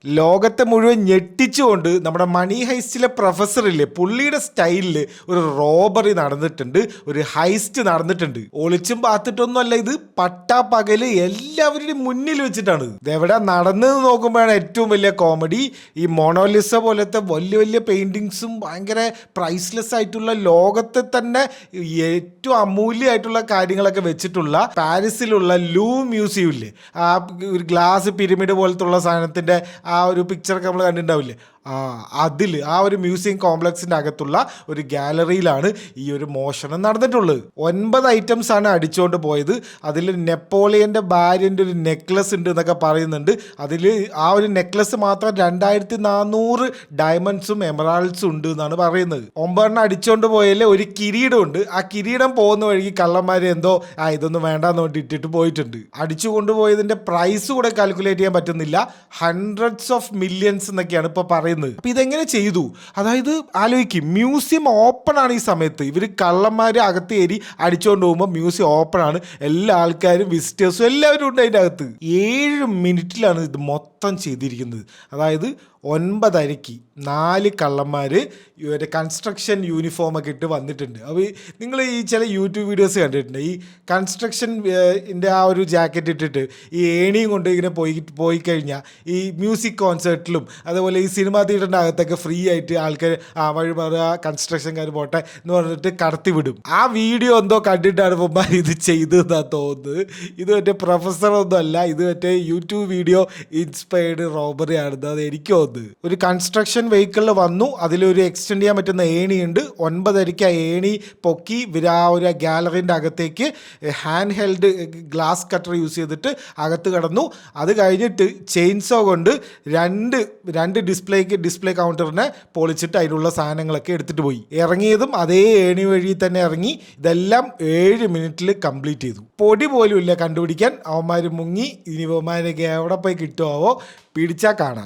ലോകത്തെ മുഴുവൻ ഞെട്ടിച്ചുകൊണ്ട് നമ്മുടെ മണി ഹൈസ്റ്റിലെ പ്രൊഫസറില്ലേ പുള്ളിയുടെ സ്റ്റൈലിൽ ഒരു റോബറി നടന്നിട്ടുണ്ട്, ഒരു ഹൈസ്റ്റ് നടന്നിട്ടുണ്ട്. ഒളിച്ചും പാത്തിട്ടൊന്നുമല്ല, ഇത് പട്ടാപ്പകല് എല്ലാവരുടെയും മുന്നിൽ വെച്ചിട്ടാണ് ഇതെവിടെ നടന്നത് നോക്കുമ്പോഴാണ് ഏറ്റവും വലിയ കോമഡി. ഈ മൊണോലിസ പോലത്തെ വലിയ വലിയ പെയിന്റിങ്സും ഭയങ്കര പ്രൈസ്ലെസ് ആയിട്ടുള്ള ലോകത്തെ തന്നെ ഏറ്റവും അമൂല്യമായിട്ടുള്ള കാര്യങ്ങളൊക്കെ വെച്ചിട്ടുള്ള പാരീസിലുള്ള ലൂ മ്യൂസിയം ഇല്ലേ, ആ ഒരു ഗ്ലാസ് പിരമിഡ് പോലത്തുള്ള സാധനത്തിന്റെ ആ ഒരു പിക്ചറൊക്കെ നമ്മൾ കണ്ടിട്ടുണ്ടാവില്ലേ, അതിൽ ആ ഒരു മ്യൂസിയം കോംപ്ലക്സിൻ്റെ അകത്തുള്ള ഒരു ഗാലറിയിലാണ് ഈ ഒരു മോഷണം നടന്നിട്ടുള്ളത്. 9 ഐറ്റംസ് ആണ് അടിച്ചുകൊണ്ട് പോയത്. അതിൽ നെപ്പോളിയൻ്റെ ഭാര്യൻ്റെ ഒരു നെക്ലസ് ഉണ്ട് എന്നൊക്കെ പറയുന്നുണ്ട്. അതിൽ ആ ഒരു നെക്ലസ് മാത്രം 2400 ഡയമണ്ട്സും എമറാൾഡ്സും ഉണ്ട് എന്നാണ് പറയുന്നത്. 9 അടിച്ചുകൊണ്ട് പോയതിൽ ഒരു കിരീടമുണ്ട്. ആ കിരീടം പോകുന്ന വഴിക്ക് കള്ളന്മാർ എന്തോ ഇതൊന്നും വേണ്ടാന്ന് വേണ്ടി ഇട്ടിട്ട് പോയിട്ടുണ്ട്. അടിച്ചു കൊണ്ടുപോയതിൻ്റെ പ്രൈസ് കൂടെ കാൽക്കുലേറ്റ് ചെയ്യാൻ പറ്റുന്നില്ല. ഹൺഡ്രഡ്സ് ഓഫ് മില്യൺസ് എന്നൊക്കെയാണ് ഇപ്പോൾ പറയുന്നത്. അപ്പൊ ഇതെങ്ങനെ ചെയ്തു? അതായത് ആലോചിക്കും, മ്യൂസിയം ഓപ്പൺ ആണ് ഈ സമയത്ത്. ഇവർ കള്ളന്മാർ അകത്ത് കയറി അടിച്ചുകൊണ്ട് പോകുമ്പോൾ മ്യൂസിയം ഓപ്പൺ ആണ്, എല്ലാ ആൾക്കാരും വിസിറ്റേഴ്സും എല്ലാവരും ഉണ്ട് അതിൻ്റെ അകത്ത്. 7 മിനിറ്റിലാണ് ഇത് മൊത്തം ചെയ്തിരിക്കുന്നത്. അതായത് 9:30 4 കള്ളന്മാർ ഇവരുടെ കൺസ്ട്രക്ഷൻ യൂണിഫോമൊക്കെ ഇട്ട് വന്നിട്ടുണ്ട്. അപ്പോൾ നിങ്ങൾ ഈ ചില യൂട്യൂബ് വീഡിയോസ് കണ്ടിട്ടുണ്ട്, ഈ കൺസ്ട്രക്ഷൻ്റെ ആ ഒരു ജാക്കറ്റ് ഇട്ടിട്ട് ഈ ഏണിയും കൊണ്ട് ഇങ്ങനെ പോയി കഴിഞ്ഞാൽ ഈ മ്യൂസിക് കോൺസേർട്ടിലും അതുപോലെ ഈ സിനിമാ തിയേറ്ററിൻ്റെ അകത്തൊക്കെ ഫ്രീ ആയിട്ട് ആൾക്കാർ വഴി മാറുക, കൺസ്ട്രക്ഷൻകാർ പോട്ടെ എന്ന് പറഞ്ഞിട്ട് കടത്തി വിടും. ആ വീഡിയോ എന്തോ കണ്ടിട്ടാണ് ഇപ്പം ഇത് ചെയ്തതെന്നാണ് തോന്നുന്നത്. ഇത് മറ്റേ പ്രൊഫസറൊന്നും അല്ല, ഇത് മറ്റേ യൂട്യൂബ് വീഡിയോ ഇൻസ്പയർഡ് റോബറി ആണെന്ന് അത് എനിക്ക് തോന്നുന്നത്. ഒരു കൺസ്ട്രക്ഷൻ വെഹിക്കിളിൽ വന്നു, അതിലൊരു എക്സ്റ്റെൻഡ് ചെയ്യാൻ പറ്റുന്ന ഏണിയുണ്ട്. 9:30 ആ ഏണി പൊക്കി ആ ഒരു ഗാലറിൻ്റെ അകത്തേക്ക് hand held glass cutter use ചെയ്തിട്ട് അകത്ത് കടന്നു. അത് കഴിഞ്ഞിട്ട് ചെയിൻസോ കൊണ്ട് രണ്ട് ഡിസ്പ്ലേ കൗണ്ടറിനെ പൊളിച്ചിട്ട് അതിലുള്ള സാധനങ്ങളൊക്കെ എടുത്തിട്ട് പോയി. ഇറങ്ങിയതും അതേ ഏണി വഴി തന്നെ ഇറങ്ങി. ഇതെല്ലാം 7 മിനിറ്റിൽ കംപ്ലീറ്റ് ചെയ്തു. പൊടി പോലും ഇല്ല കണ്ടുപിടിക്കാൻ. അവന്മാർ മുങ്ങി. ഇനി അവന്മാരൊക്കെ എവിടെ പോയി കിട്ടുമോ, പിടിച്ചാൽ കാണാം.